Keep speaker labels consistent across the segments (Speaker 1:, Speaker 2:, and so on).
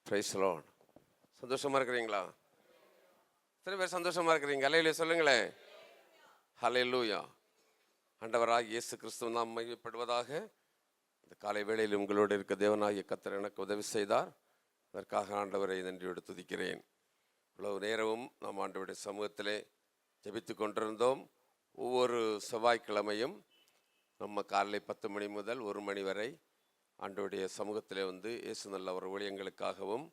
Speaker 1: Price the Lord. சந்தோஷமா இருக்கிறீங்களா? எத்தனை பேர் சந்தோஷமா இருக்கிறீங்க? அல்லேலூயா சொல்லுங்களேன். ஹல்லேலூயா. ஆண்டவராகிய இயேசு கிறிஸ்து நாம் மகிமைப்படுவதாக. இந்த காலை வேளையில் உங்களோடு இருக்க தேவனாகிய கர்த்தர் எனக்கு உதவி செய்தார். அதற்காக ஆண்டவரை நன்றியோடு துதிக்கிறேன். இவ்வளவு நேரமும் நாம் ஆண்டவருடைய சமூகத்திலே ஜெபித்து கொண்டிருந்தோம். ஒவ்வொரு செவ்வாய்க்கிழமையும் நம்ம காலை 10 மணி முதல் 1 மணி வரை ஆண்டவருடைய சமூகத்திலே வந்து இயேசு நல்லவர் ஊழியங்களுக்காகவும்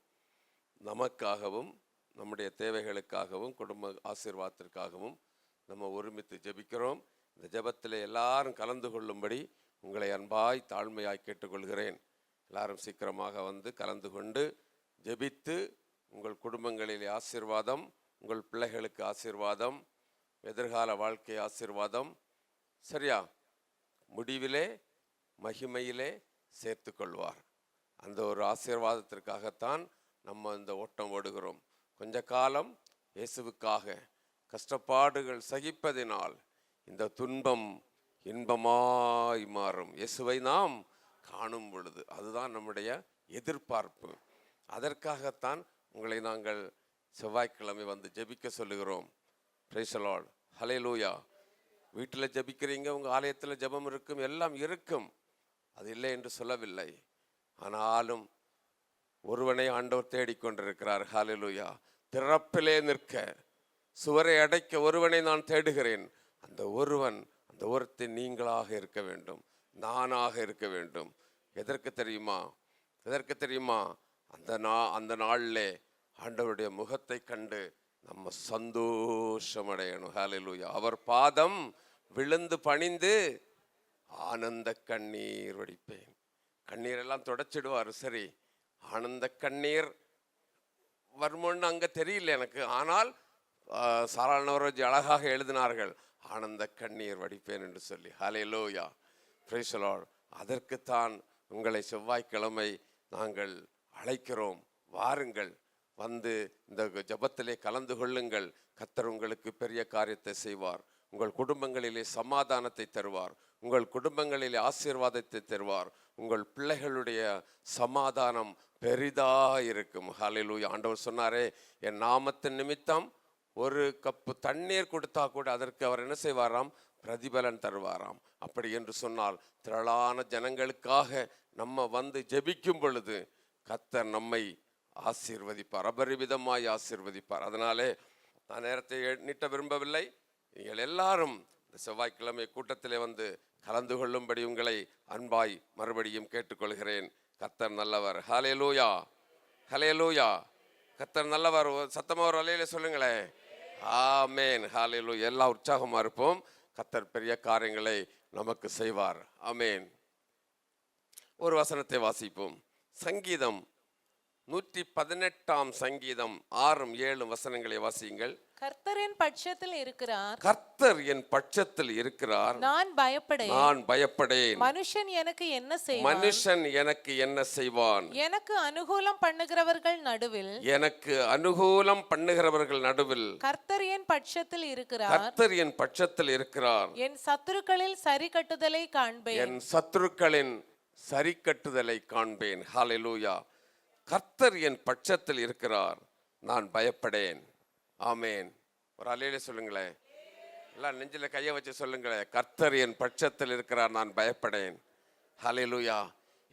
Speaker 1: நமக்காகவும் நம்முடைய தேவைகளுக்காகவும் குடும்ப ஆசீர்வாதத்திற்காகவும் நம்ம ஒருமித்து ஜெபிக்கிறோம். இந்த ஜெபத்தில் எல்லாரும் கலந்து கொள்ளும்படி உங்களை அன்பாய் தாழ்மையாய் கேட்டுக்கொள்கிறேன். எல்லாரும் சீக்கிரமாக வந்து கலந்து கொண்டு ஜெபித்து உங்கள் குடும்பங்களிலே ஆசீர்வாதம், உங்கள் பிள்ளைகளுக்கு ஆசீர்வாதம், எதிர்கால வாழ்க்கை ஆசீர்வாதம், சரியா, முடிவிலே மகிமையிலே சேர்த்து கொள்வார். அந்த ஒரு ஆசீர்வாதத்திற்காகத்தான் நம்ம இந்த ஓட்டம் ஓடுகிறோம். கொஞ்ச காலம் இயேசுவுக்காக கஷ்டப்பாடுகள் சகிப்பதினால் இந்த துன்பம் இன்பமாய் மாறும். இயேசுவை நாம் காணும் பொழுது அதுதான் நம்முடைய எதிர்பார்ப்பு. அதற்காகத்தான் உங்களை நாங்கள் செவ்வாய்க்கிழமை வந்து ஜெபிக்க சொல்லுகிறோம். Praise the Lord. ஹல்லேலூயா. வீட்டில் ஜெபிக்கிறீங்க, உங்கள் ஆலயத்தில் ஜெபம் இருக்கும், எல்லாம் இருக்கும், அது இல்லை என்று சொல்லவில்லை. ஆனாலும் ஒருவனை ஆண்டவர் தேடிக்கொண்டிருக்கிறார். ஹல்லேலூயா. திறப்பிலே நிற்க, சுவரை அடைக்க ஒருவனை நான் தேடுகிறேன். அந்த ஒருவன், அந்த ஒருத்தி நீங்களாக இருக்க வேண்டும், நானாக இருக்க வேண்டும். எதற்கு தெரியுமா? எதற்கு தெரியுமா? அந்த நாளிலே ஆண்டவருடைய முகத்தை கண்டு நம்ம சந்தோஷம் அடையணும். ஹல்லேலூயா. அவர் பாதம் விழுந்து பணிந்து ஆனந்த கண்ணீர் வடிப்பேன். கண்ணீரெல்லாம் தொடச்சிடுவார். சரி, ஆனந்த கண்ணீர் வருமோன்னு அங்கே தெரியல எனக்கு. ஆனால் சாராளனவரோஜி அழகாக எழுதினார்கள், ஆனந்த கண்ணீர் வடிப்பேன் என்று சொல்லி. ஹல்லேலூயா. Praise the Lord. அதற்குத்தான் உங்களை செவ்வாய்க்கிழமை நாங்கள் அழைக்கிறோம். வாருங்கள், வந்து இந்த ஜெபத்திலே கலந்து கொள்ளுங்கள். கர்த்தர் உங்களுக்கு பெரிய காரியத்தை செய்வார். உங்கள் குடும்பங்களிலே சமாதானத்தை தருவார். உங்கள் குடும்பங்களிலே ஆசீர்வாதத்தை தருவார். உங்கள் பிள்ளைகளுடைய சமாதானம் பெரிதாக இருக்கும். ஹல்லேலூயா. ஆண்டவர் சொன்னாரே, என் நாமத்தின் நிமித்தம் ஒரு கப்பு தண்ணீர் கொடுத்தா கூட அதற்கு அவர் என்ன செய்வாராம்? பிரதிபலன் தருவாராம். அப்படி என்று சொன்னால் திரளான ஜனங்களுக்காக நம்ம வந்து ஜெபிக்கும் பொழுது கர்த்தர் நம்மை ஆசீர்வதிப்பார், அபரிவிதமாய் ஆசீர்வதிப்பார். அதனாலே நான் நேரத்தை நீட்ட விரும்பவில்லை. நீங்கள் எல்லாரும் இந்த செவ்வாய்க்கிழமை கூட்டத்திலே வந்து கலந்து கொள்ளும்படி உங்களை அன்பாய் மறுபடியும் கேட்டுக்கொள்கிறேன். கர்த்தர் நல்லவர். ஹல்லேலூயா. ஹல்லேலூயா. கர்த்தர் நல்லவர். சத்தமாக ஒரு அல்லேலூயா சொல்லுங்களேன். ஆமென். ஹல்லேலூயா. எல்லா உற்சாகமா இருப்போம். கர்த்தர் பெரிய காரியங்களை நமக்கு செய்வார். ஆமென். ஒரு வசனத்தை வாசிப்போம். சங்கீதம் 118 சங்கீதம் 6-7 வசனங்களை வாசியுங்கள்.
Speaker 2: கர்த்தர் என் பட்சத்தில் இருக்கிறார்,
Speaker 1: கர்த்தர் என் பட்சத்தில் இருக்கிறார்,
Speaker 2: நான் பயப்படேன்.
Speaker 1: மனுஷன் எனக்கு என்ன செய்வான்?
Speaker 2: எனக்கு அனுகூலம் பண்ணுகிறவர்கள் நடுவில்
Speaker 1: கர்த்தர் என் பட்சத்தில் இருக்கிறார்.
Speaker 2: என் சத்துருக்களில் சரி கட்டுதலை காண்பேன். ஹல்லேலூயா. கர்த்தர் என் பட்சத்தில் இருக்கிறார், நான் பயப்படேன். ஆமென். ஒரு அல்லேலூயா சொல்லுங்களேன். எல்லாம் நெஞ்சில கையை வச்சு சொல்லுங்களேன். கர்த்தர் என் பட்சத்தில் இருக்கிறார், நான் பயப்படேன். ஹல்லேலூயா.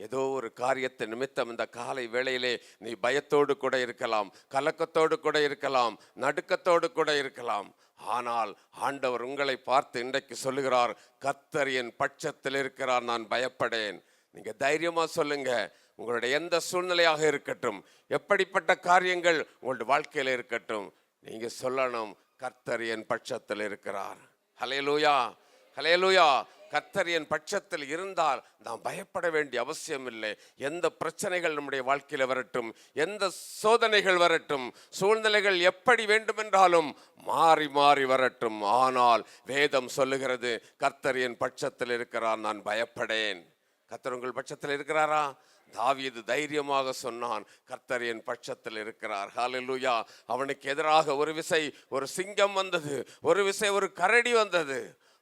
Speaker 2: ஏதோ ஒரு காரியத்தை நிமித்தம் இந்த காலை வேளையிலே நீ பயத்தோடு கூட இருக்கலாம், கலக்கத்தோடு கூட இருக்கலாம், நடுக்கத்தோடு கூட இருக்கலாம். ஆனால் ஆண்டவர் உங்களை பார்த்து இன்றைக்கு சொல்லுகிறார், கர்த்தர் என் பட்சத்தில் இருக்கிறார், நான் பயப்படேன். நீங்க தைரியமா சொல்லுங்க. உங்களுடைய எந்த சூழ்நிலையாக இருக்கட்டும், எப்படிப்பட்ட காரியங்கள் உங்களுடைய வாழ்க்கையில இருக்கட்டும், நீங்க சொல்லணும், கர்த்தர் என் பட்சத்தில் இருக்கிறார். ஹல்லேலூயா. ஹல்லேலூயா. கர்த்தர் என் பட்சத்தில் இருந்தால் நாம் பயப்பட வேண்டிய அவசியம் இல்லை. எந்த பிரச்சனைகள் நம்முடைய வாழ்க்கையில வரட்டும், எந்த சோதனைகள் வரட்டும், சூழ்நிலைகள் எப்படி வேண்டுமென்றாலும் மாறி மாறி வரட்டும், ஆனால் வேதம் சொல்லுகிறது, கர்த்தர் என் பட்சத்தில் இருக்கிறார், நான் பயப்படேன். கர்த்தர் உங்கள் பட்சத்தில் இருக்கிறாரா? தாவீது தைரியமாக சொன்னான், கர்த்தர் என் பட்சத்தில் இருக்கிறார். ஹல்லேலூயா. அவனுக்கு எதிராக ஒரு விசை ஒரு சிங்கம் வந்தது, ஒரு விசை ஒரு கரடி வந்தது.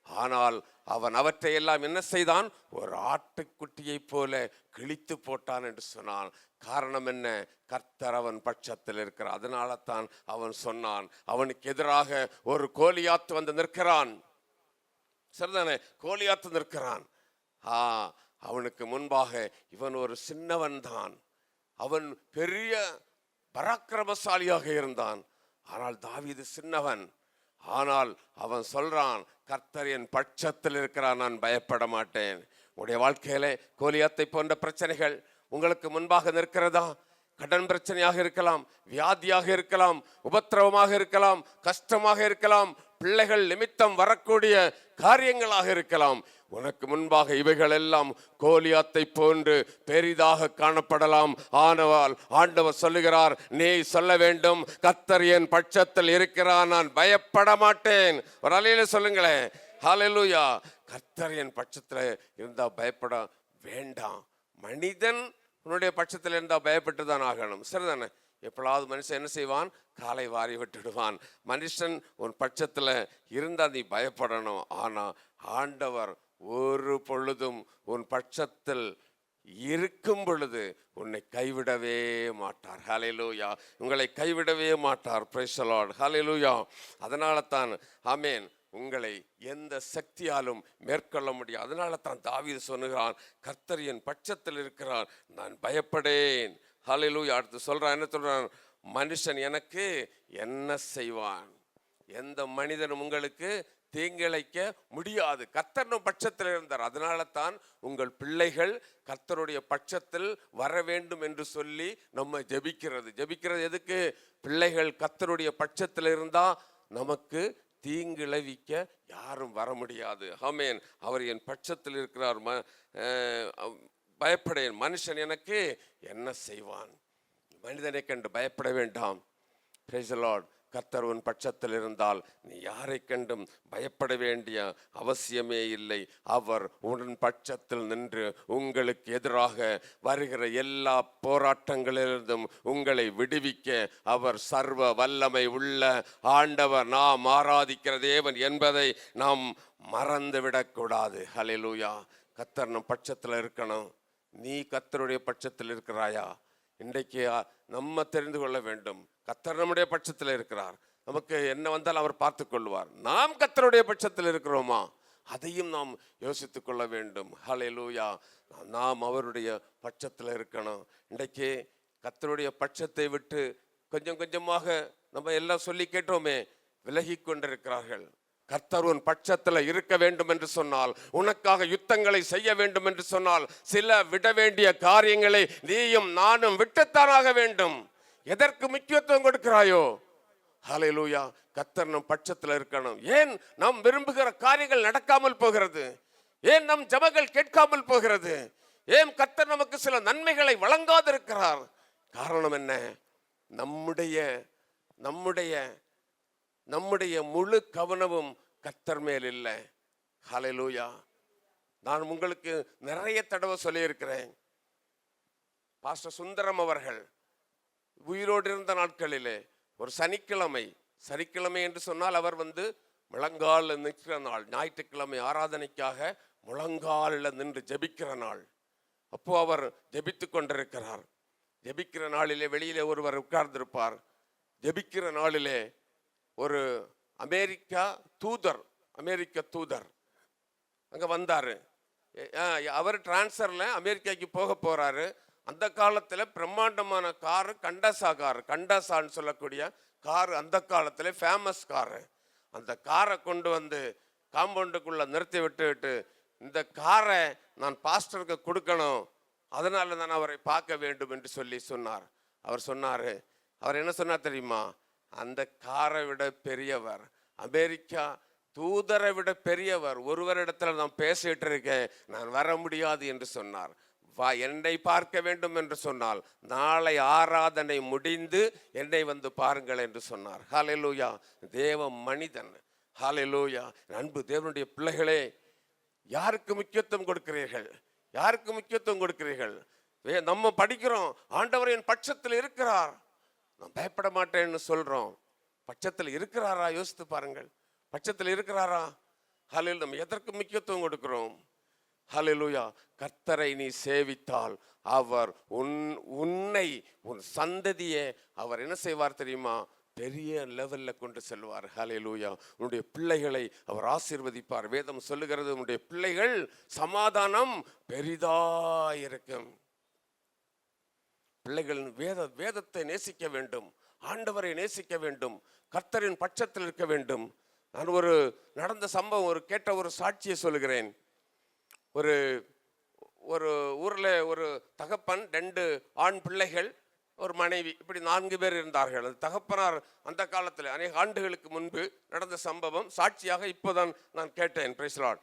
Speaker 1: ஆனால் அவன் அவற்றை எல்லாம் என்ன செய்தான்? ஒரு ஆட்டுக்குட்டியை போல கிழித்து போட்டான் என்று சொன்னான். காரணம் என்ன? கர்த்தர் அவன் பட்சத்தில் இருக்கிறார். அதனால தான் அவன் சொன்னான், அவனுக்கு எதிராக ஒரு கோலியாத்து வந்து நிற்கிறான். சரிதானே? கோலியாத்து நிற்கிறான். அவனுக்கு முன்பாக இவன் ஒரு சின்னவன் தான். அவன் பெரிய பராக்கிரமசாலியாக இருந்தான். ஆனால் தாவீது சின்னவன். ஆனால் அவன் சொல்றான், கர்த்தர் என் பட்சத்தில் இருக்கிறான், நான் பயப்பட மாட்டேன். உங்களுடைய வாழ்க்கையில கோலியாத்தை போன்ற பிரச்சனைகள் உங்களுக்கு முன்பாக நிற்கிறதா? கடன் பிரச்சனையாக இருக்கலாம், வியாதியாக இருக்கலாம், உபத்திரவமாக இருக்கலாம், கஷ்டமாக இருக்கலாம், பிள்ளைகள் நிமித்தம் வரக்கூடிய காரியங்களாக இருக்கலாம். உனக்கு முன்பாக இவைகள் எல்லாம் கோலியாத்தை போன்று பெரிதாக காணப்படலாம். ஆனால் ஆண்டவர் சொல்லுகிறார், நீ சொல்ல வேண்டும், கர்த்தர் என் பட்சத்தில் இருக்கிறார், நான் பயப்பட மாட்டேன். ஒரு அலையில சொல்லுங்களேன், ஹல்லேலூயா. கர்த்தர் என் பட்சத்தில் இருந்தா பயப்பட வேண்டாம். மனிதன் உன்னுடைய பட்சத்தில் இருந்தா பயப்பட்டு தான் ஆகணும். சரிதானே? எப்பொழுது மனுஷன் என்ன செய்வான்? காலை வாரி விட்டுடுவான். மனுஷன் உன் பட்சத்தில் இருந்தா நீ பயப்படணும். ஆனா ஆண்டவர் ஒரு பொழுதும் உன் பட்சத்தில் இருக்கும் பொழுது உன்னை கைவிடவே மாட்டார். ஹல்லேலூயா. உங்களை கைவிடவே மாட்டார். Praise the Lord. ஹல்லேலூயா. அதனால தான் ஆமென், உங்களை எந்த சக்தியாலும் மேற்கொள்ள முடியும். அதனால தான் தாவீது சொல்லுகிறான், கர்த்தர் என் பட்சத்தில் இருக்கிறார், நான் பயப்படேன். ஹல்லேலூயா. அடுத்து சொல்றான், என்ன சொல்றான்? மனுஷன் எனக்கு என்ன செய்வான்? எந்த மனிதனும் உங்களுக்கு தீங்கிழைக்க முடியாது. கர்த்தர் பட்சத்தில் இருந்தார். அதனால தான் உங்கள் பிள்ளைகள் கர்த்தருடைய பட்சத்தில் வர வேண்டும் என்று சொல்லி நம்ம ஜெபிக்கிறது எதுக்கு? பிள்ளைகள் கர்த்தருடைய பட்சத்தில் இருந்தா நமக்கு தீங்கிழைவிக்க யாரும் வர முடியாது. ஆமென். அவர் என் பட்சத்தில் இருக்கிறார், பயப்படேன். மனுஷன் எனக்கு என்ன செய்வான்? மனிதனை கண்டு பயப்பட வேண்டாம். Price the Lord. கர்த்தர் உன் பட்சத்தில் இருந்தால் நீ யாரை கண்டும் பயப்பட வேண்டிய அவசியமே இல்லை. அவர் உன் பட்சத்தில் நின்று உங்களுக்கு எதிராக வருகிற எல்லா போராட்டங்களிலிருந்தும் உங்களை விடுவிக்க அவர் சர்வ வல்லமை உள்ள ஆண்டவர். நாம் ஆராதிக்கிற தேவன் என்பதை நாம் மறந்துவிடக்கூடாது. ஹல்லேலூயா. கர்த்தர் நம் பட்சத்தில் இருக்கணும். நீ கர்த்தருடைய பட்சத்தில் இருக்கிறாயா? இன்றைக்கு நம்ம தெரிந்து கொள்ள வேண்டும், கர்த்தர் நம்முடைய பட்சத்தில் இருக்கிறார். நமக்கு என்ன வந்தால் அவர் பார்த்து கொள்வார். நாம் கர்த்தருடைய பட்சத்தில் இருக்கிறோமா? அதையும் நாம் யோசித்துக் கொள்ள வேண்டும். ஹல்லேலூயா. நாம் அவருடைய பட்சத்தில் இருக்கணும். இன்றைக்கு கர்த்தருடைய பட்சத்தை விட்டு கொஞ்சம் கொஞ்சமாக நம்ம எல்லாம் சொல்லி கேட்டோமே, விலகி கொண்டிருக்கிறார்கள். கர்த்தர் உன் பட்சத்தில் இருக்க வேண்டும் என்று சொன்னால், உனக்காக யுத்தங்களை செய்ய வேண்டும் என்று சொன்னால், சில விட வேண்டிய காரியங்களை நீயும் நானும் விட்டுத்தானாக வேண்டும். எதற்கு முக்கியத்துவம் கொடுக்கிறாயோ? ஹல்லேலூயா. கர்த்தர் நம் பட்சத்தில் இருக்கணும். ஏன் நாம் விரும்புகிற காரியங்கள் நடக்காமல் போகிறது? ஏன் நம் ஜெபங்கள் கேட்காமல் போகிறது? ஏன் கர்த்தர் நமக்கு சில நன்மைகளை வழங்காதிருக்கிறார்? காரணம் என்ன? நம்முடைய முழு கவனமும் கர்த்தர் மேல் இல்லை. ஹல்லேலூயா. நான் உங்களுக்கு நிறைய தடவை சொல்லியிருக்கிறேன். பாஸ்டர் சுந்தரம் அவர்கள் உயிரோடு இருந்த நாட்களிலே ஒரு சனிக்கிழமை என்று சொன்னால் அவர் முழங்கால் நிற்கிற நாள். ஞாயிற்றுக்கிழமை ஆராதனைக்காக முழங்காலில் நின்று ஜெபிக்கிற நாள். அப்போ அவர் ஜெபித்து கொண்டிருக்கிறார். ஜெபிக்கிற நாளிலே வெளியிலே ஒருவர் உட்கார்ந்திருப்பார். ஜெபிக்கிற நாளிலே ஒரு அமெரிக்க தூதர் அங்க வந்தாரு. அவர் டிரான்ஸ்ஃபர்ல அமெரிக்காக்கு போக போறாரு. அந்த காலத்துல பிரம்மாண்டமான காரு கண்டாசான்னு சொல்லக்கூடிய காரு அந்த காலத்துல ஃபேமஸ் காரு. அந்த காரை கொண்டு வந்து காம்பவுண்டுக்குள்ள நிறுத்தி விட்டு, இந்த காரை நான் பாஸ்டருக்கு கொடுக்கணும், அதனால நான் அவரை பார்க்க வேண்டும் என்று சொல்லி சொன்னார். அவர் என்ன சொன்னார் தெரியுமா? அந்த காரை விட பெரியவர், அமெரிக்கா தூதரை விட பெரியவர் ஒருவரிடத்துல நான் பேசிட்டு இருக்கேன், நான் வர முடியாது என்று சொன்னார். என்னை பார்க்க வேண்டும் என்று சொன்னால் நாளை ஆராதனை முடிந்து என்னை பாருங்கள் என்று சொன்னார். ஹல்லேலூயா. தேவ மனிதன். ஹல்லேலூயா. அன்பு தேவனுடைய பிள்ளைகளே, யாருக்கு முக்கியத்துவம் கொடுக்கிறீர்கள்? நம்ம படிக்கிறோம், ஆண்டவர் என் பட்சத்தில் இருக்கிறார், நான் பயப்பட மாட்டேன்னு சொல்றோம். பட்சத்தில் இருக்கிறாரா? யோசித்து பாருங்கள். பட்சத்தில் இருக்கிறாரா? ஹல்லேலூயா. நம்ம எதற்கு முக்கியத்துவம் கொடுக்கிறோம்? ஹல்லேலூயா. கர்த்தரை நீ சேவித்தால் அவர் உன்னை உன் சந்ததியை அவர் என்ன செய்வார் தெரியுமா? பெரிய லெவல்ல கொண்டு செல்வார். ஹல்லேலூயா. உன்னுடைய பிள்ளைகளை அவர் ஆசீர்வதிப்பார். வேதம் சொல்லுகிறது, உன்னுடைய பிள்ளைகள் சமாதானம் பெரிதாயிருக்கும். பிள்ளைகள் வேதத்தை நேசிக்க வேண்டும், ஆண்டவரை நேசிக்க வேண்டும், கர்த்தரின் பட்சத்தில் இருக்க வேண்டும். நான் ஒரு நடந்த சம்பவம், கேட்ட ஒரு சாட்சியை சொல்லுகிறேன். ஒரு ஒரு ஊர்ல ஒரு தகப்பன், 2 ஆண் பிள்ளைகள், ஒரு மனைவி, இப்படி 4 பேர் இருந்தார்கள். அது தகப்பனார் அந்த காலத்தில் அநேக ஆண்டுகளுக்கு முன்பு நடந்த சம்பவம். சாட்சியாக இப்போதான் நான் கேட்டேன். Praise Lord.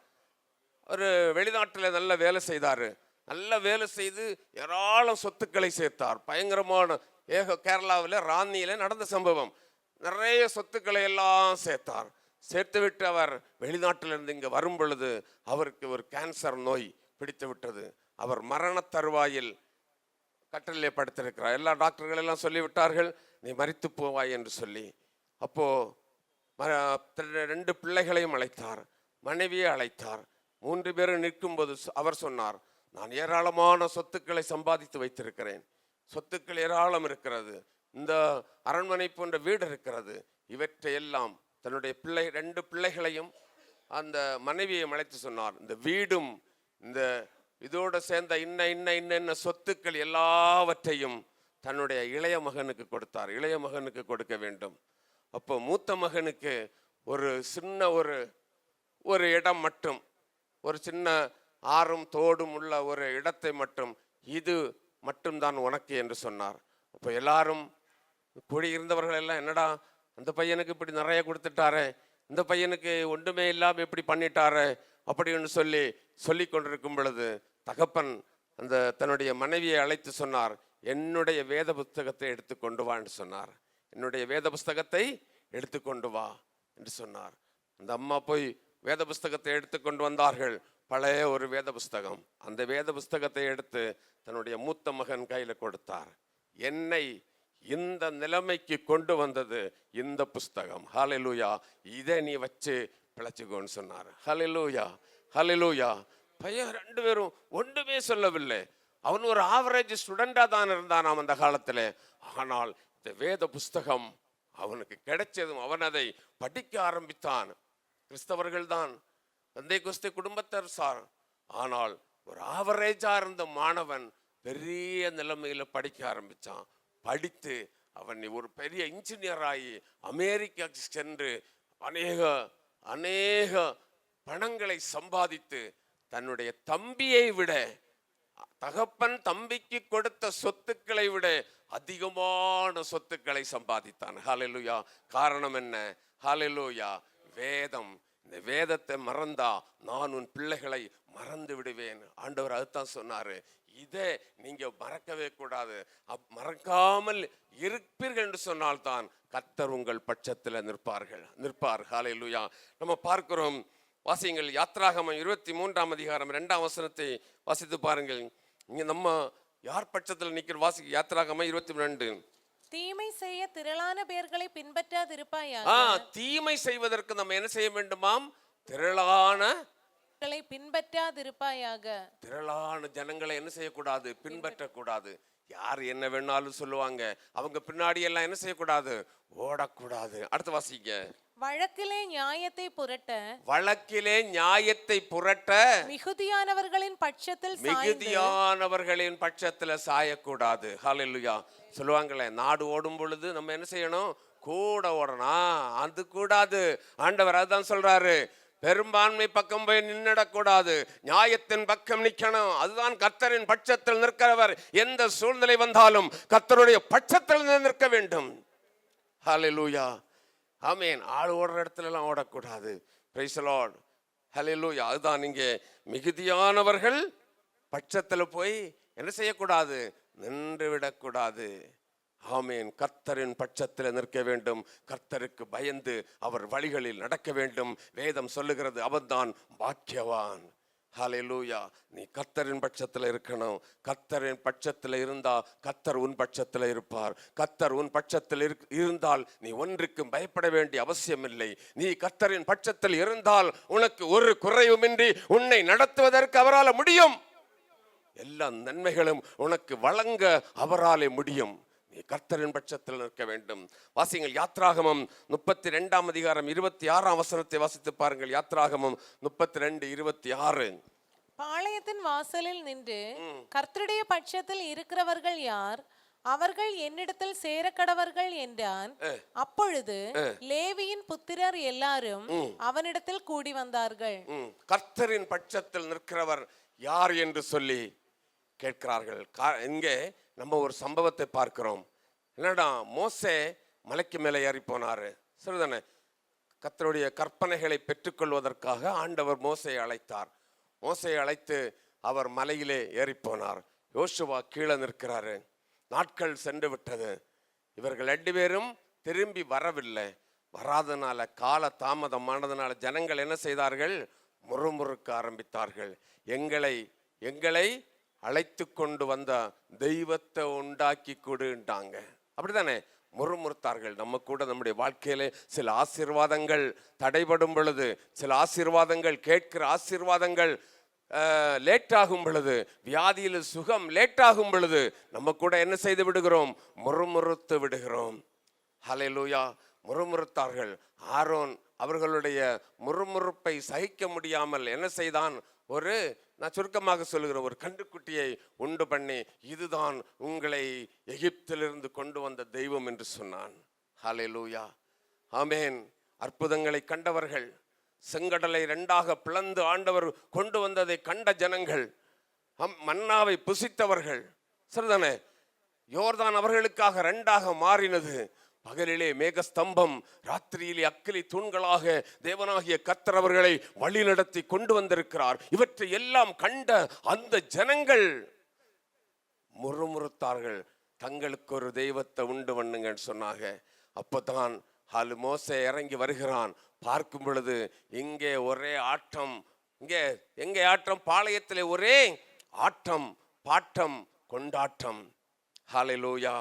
Speaker 1: ஒரு வெளிநாட்டில் நல்ல வேலை செய்தார். நல்ல வேலை செய்து ஏராளம் சொத்துக்களை சேர்த்தார். பயங்கரமான கேரளாவில் ராணியில் நடந்த சம்பவம். நிறைய சொத்துக்களை எல்லாம் சேர்த்தார். சேர்த்துவிட்டு அவர் வெளிநாட்டிலிருந்து இங்கே வரும் பொழுது அவருக்கு ஒரு கேன்சர் நோய் பிடித்து விட்டது. அவர் மரண தருவாயில் கட்டிலே படுத்திருக்கிறார். எல்லா டாக்டர்கள் எல்லாம் சொல்லிவிட்டார்கள், நீ மரித்து போவாய் என்று சொல்லி. அப்போ 2 பிள்ளைகளையும் அழைத்தார், மனைவியை அழைத்தார். 3 பேரும் நிற்கும்போது அவர் சொன்னார், நான் ஏராளமான சொத்துக்களை சம்பாதித்து வைத்திருக்கிறேன். சொத்துக்கள் ஏராளம் இருக்கிறது. இந்த அரண்மனை போன்ற வீடு இருக்கிறது. இவற்றை எல்லாம் தன்னுடைய 2 பிள்ளைகளையும் அந்த மனைவியை அழைத்து சொன்னார், இந்த வீடும் இந்த இதோட சேர்ந்த இன்ன சொத்துக்கள் எல்லாவற்றையும் தன்னுடைய இளைய மகனுக்கு கொடுத்தார். இளைய மகனுக்கு கொடுக்க வேண்டும். அப்போ மூத்த மகனுக்கு ஒரு சின்ன ஒரு இடம் மட்டும், ஒரு சின்ன ஆறும் தோடும் உள்ள ஒரு இடத்தை மட்டும், இது மட்டும்தான் உனக்கு என்று சொன்னார். அப்போ எல்லாரும் கூடியிருந்தவர்கள் எல்லாம், என்னடா அந்த பையனுக்கு இப்படி நிறைய கொடுத்துட்டாரே, இந்த பையனுக்கு ஒன்றுமே இல்லாமல் இப்படி பண்ணிட்டாரே அப்படின்னு சொல்லி கொண்டிருக்கும் பொழுது தகப்பன் அந்த தன்னுடைய மனைவியை அழைத்து சொன்னார், என்னுடைய வேத புஸ்தகத்தை எடுத்துக்கொண்டு வா என்று சொன்னார். என்னுடைய வேத புஸ்தகத்தை எடுத்துக்கொண்டு வா என்று சொன்னார். அந்த அம்மா போய் வேத புஸ்தகத்தை எடுத்துக்கொண்டு வந்தார்கள். பழைய ஒரு வேத புஸ்தகம். அந்த வேத புஸ்தகத்தை எடுத்து தன்னுடைய மூத்த மகன் கையில கொடுத்தார். என்னை இந்த நிலைமைக்கு கொண்டு வந்தது இந்த புஸ்தகம். ஹல்லேலூயா. இதை நீ வச்சு பிழைச்சுக்கோன்னு சொன்னார். ஹல்லேலூயா, ஹல்லேலூயா. பையன் 2 பேரும் ஒன்றுமே சொல்லவில்லை. அவன் ஒரு ஆவரேஜ் ஸ்டூடெண்டா தான் இருந்தான் அந்த காலத்துல. ஆனால் இந்த வேத புஸ்தகம் அவனுக்கு கிடைச்சதும் அவன் அதை படிக்க ஆரம்பித்தான். கிறிஸ்தவர்கள் தான், தந்தை கிறிஸ்து குடும்பத்தார் சார். ஆனால் ஒரு ஆவரேஜா இருந்த மாணவன் பெரிய நிலைமையில படிக்க ஆரம்பிச்சான். படித்து அவன் ஒரு பெரிய இன்ஜினியர் ஆகி அமெரிக்கா சென்று அநேக பணங்களை சம்பாதித்து தன்னுடைய தம்பியை விட, தகப்பன் தம்பிக்கு கொடுத்த சொத்துக்களை விட அதிகமான சொத்துக்களை சம்பாதித்தான். ஹல்லேலூயா. காரணம் என்ன? ஹல்லேலூயா. வேதம். இந்த வேதத்தை மறந்தா நான் உன் பிள்ளைகளை மறந்து விடுவேன். ஆண்டவர் அதுதான் சொன்னாரு. இதை நீங்க மறக்கவே கூடாது. மறக்காமல் இருப்பீர்கள் என்று சொன்னால்தான் கர்த்தர் உங்கள் பட்சத்தில் நிற்பார். ஹல்லேலூயா. நம்ம பார்க்கிறோம், வாசியுங்கள் யாத்ராகமம் 23ஆம் அதிகாரம் 2ஆம் வசனத்தை வாசித்து பாருங்கள். இங்க நம்ம யார் பட்சத்தில் நிற்கிற? வாசி யாத்ராகமம் 22.
Speaker 3: தீமை செய்ய திரளான பேர்களை பின்பற்றாதிருப்பாயாக.
Speaker 1: தீமை செய்வதற்கு நம்ம என்ன செய்ய வேண்டுமாம்? திரளான
Speaker 3: பின்பற்றாதிருப்பாயாக.
Speaker 1: திரளான ஜனங்களை என்ன செய்யக்கூடாது? பின்பற்றக்கூடாது. யார் என்ன வேணாலும் சொல்லுவாங்க, அவங்க பின்னாடி எல்லாம் என்ன செய்யக்கூடாது? ஓடக்கூடாது. அடுத்து வாசிங்க.
Speaker 3: வழக்கிலே நியாயத்தை புரட்ட மிகுதியானவர்களின்
Speaker 1: பட்சத்தில் சாயக்கூடாது. ஹல்லேலூயா. சொல்லுவாங்களே, நாடு ஓடும் பொழுது நம்ம என்ன செய்யணும்? கூட ஓடணும். அது கூடாது. ஆண்டவர் அதுதான் சொல்றாரு. பெரும்பான்மை பக்கம் போய் நின்னுடக்கூடாது, நியாயத்தின் பக்கம் நிற்கணும். அதுதான் கர்த்தரின் பட்சத்தில் நிற்கிறவர். எந்த சூழ்நிலை வந்தாலும் கர்த்தருடைய பட்சத்தில் நிற்க வேண்டும். ஹல்லேலூயா. ஆமென். ஆள் ஓடுற இடத்துல எல்லாம் ஓடக்கூடாது. Praise the Lord. ஹல்லேலூயா. அதுதான் இங்கே மிகுதியானவர்கள் பட்சத்தில் போய் என்ன செய்யக்கூடாது? நின்று விடக்கூடாது. ஆமென். கர்த்தரின் பட்சத்தில் நிற்க வேண்டும். கர்த்தருக்கு பயந்து அவர் வழிகளில் நடக்க வேண்டும். வேதம் சொல்லுகிறது, அவன்தான் பாக்கியவான். ஹalleluya. நீ கர்த்தரின் பட்சத்தில் இருக்கணும். கர்த்தரின் பட்சத்தில் இருந்தா கர்த்தர் உன் பட்சத்தில் இருப்பார். கர்த்தர் உன் பட்சத்தில் இருந்தால் நீ ஒன்றுக்கும் பயப்பட வேண்டிய அவசியம் இல்லை. நீ கர்த்தரின் பட்சத்தில் இருந்தால் உனக்கு ஒரு குறைவுமின்றி உன்னை நடத்துவதற்கு அவரால் முடியும். எல்லா நன்மைகளும் உனக்கு வழங்க அவராலே முடியும். நீ கர்த்தரின் பட்சத்தில் நிற்க வேண்டும். வாசிங்கள் யாத்ராகமம் 32 அதிகாரம் 26 வசனத்தை வாசித்து பாருங்கள். யாத்ராகமம் 32:26.
Speaker 3: பாளையத்தின் வாசலில் நின்று கர்த்தருடைய பட்சத்தில் இருக்கிறவர்கள் யார், அவர்கள் என்னிடத்தில் சேரக்கடவர்கள் என்றான். அப்பொழுது லேவியின் புத்திரர் எல்லாரும் அவனிடத்தில் கூடி வந்தார்கள்.
Speaker 1: கர்த்தரின் பட்சத்தில் நிற்கிறவர் யார் என்று சொல்லி கேட்கிறார்கள். இங்கே நம்ம ஒரு சம்பவத்தை பார்க்கிறோம். என்னடா, மோசே மலைக்கு மேலே ஏறி போனாரு. சரிதானே? கர்த்தருடைய கற்பனைகளை பெற்றுக்கொள்வதற்காக ஆண்டவர் மோசையை அழைத்தார். மோசையை அழைத்து அவர் மலையிலே ஏறி போனார். யோசுவா கீழே நிற்கிறாரு. நாட்கள் சென்று விட்டது. இவர்கள் 2 பேரும் திரும்பி வரவில்லை. வராதனால, கால தாமதமானதுனால ஜனங்கள் என்ன செய்தார்கள்? முறுமுறுக்க ஆரம்பித்தார்கள். எங்களை அழைத்து கொண்டு வந்த தெய்வத்தை உண்டாக்கி கொடுட்டாங்க. அப்படித்தானே? முறுமுறுத்தார்கள். நம்ம கூட நம்முடைய வாழ்க்கையில சில ஆசீர்வாதங்கள் தடைபடும் பொழுது, சில ஆசீர்வாதங்கள் கேட்கிற ஆசீர்வாதங்கள் லேட் ஆகும் பொழுது, வியாதியில் சுகம் லேட் ஆகும் பொழுது நம்ம கூட என்ன செய்து விடுகிறோம்? முறுமுறுத்து விடுகிறோம். ஹல்லேலூயா. முறுமுறுத்தார்கள். ஆரோன் அவர்களுடைய முறுமுறுப்பை சகிக்க முடியாமல் என்ன செய்தான்? நான் சுருக்கமாக சொல்லுகிற ஒரு கன்றுக்குட்டியை உண்டு பண்ணி, இதுதான் உங்களை எகிப்திலிருந்து கொண்டு வந்த தெய்வம் என்று சொன்னான். ஹல்லேலூயா. ஆமென். அற்புதங்களை கண்டவர்கள், செங்கடலை 2ஆக பிளந்து ஆண்டவர் கொண்டு வந்ததை கண்ட ஜனங்கள், மன்னாவை புசித்தவர்கள். சரிதானே? யோர்தான் அவர்களுக்காக 2ஆக மாறினது. பகலிலே மேகஸ்தம்பம், ராத்திரியிலே அக்கிலி தூண்களாக தேவனாகிய கர்த்தர் அவர்களை வழி நடத்தி கொண்டு வந்திருக்கிறார். இவற்றை எல்லாம் கண்ட அந்த ஜனங்கள் முறுமுறுத்தார்கள். தங்களுக்கு ஒரு தெய்வத்தை உண்டு பண்ணுங்கன்னு சொன்னாங்க. அப்பதான் மோசே இறங்கி வருகிறான். பார்க்கும் பொழுது இங்கே ஒரே ஆட்டம். எங்கே ஆட்டம்? பாளையத்திலே ஒரே ஆட்டம், பாட்டம், கொண்டாட்டம். ஹல்லேலூயா.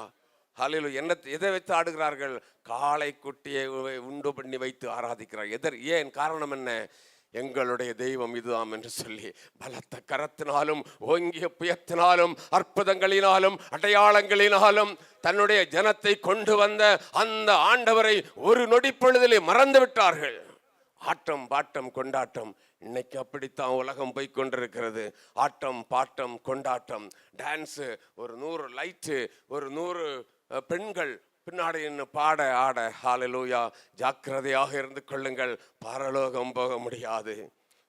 Speaker 1: ஹல்லேலூயா. எதை வைத்து ஆடுகிறார்கள்? காளை குட்டியை உண்டு பண்ணி வைத்து ஆராதிக்கிறார். ஏன்? காரணம் என்ன? எங்களுடைய தெய்வம் இதுதான் என்று சொல்லி பலத்த கரத்தினாலும் ஓங்கிய புயத்தினாலும் அற்புதங்களினாலும் அடையாளங்களினாலும் தன்னுடைய ஜனத்தை கொண்டு வந்த அந்த ஆண்டவரை ஒரு நொடி பொழுதிலே மறந்து விட்டார்கள். ஆட்டம், பாட்டம், கொண்டாட்டம். இன்னைக்கு அப்படித்தான் உலகம் போய் கொண்டிருக்கிறது. ஆட்டம், பாட்டம், கொண்டாட்டம், டான்ஸு, ஒரு 100 லைட்டு, ஒரு 100 பெண்கள் பின்னாடி இன்னும் பாட ஆட. ஹல்லேலூயா. ஜாக்கிரதையாக இருந்து கொள்ளுங்கள், பரலோகம் போக முடியாது.